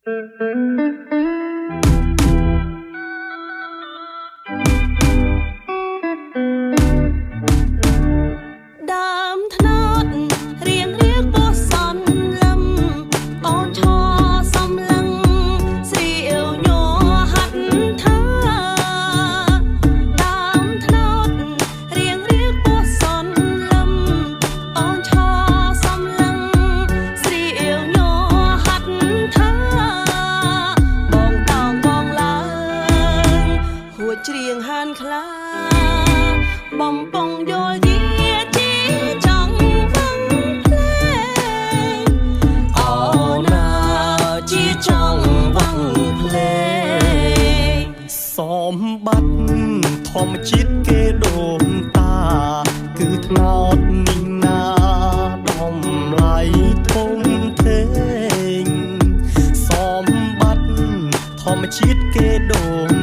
ច្រៀងហានខ្លាបំពងយល់ជាចង់វឹងភ្លេងអូណាជាចង់វឹងភ្លេងសម្បត្តិធម្មជាតិគេដូនតាគឺថ្នោតនេះណាតម្លៃធំធេងសម្បត្តិធម្មជាតិគេដូន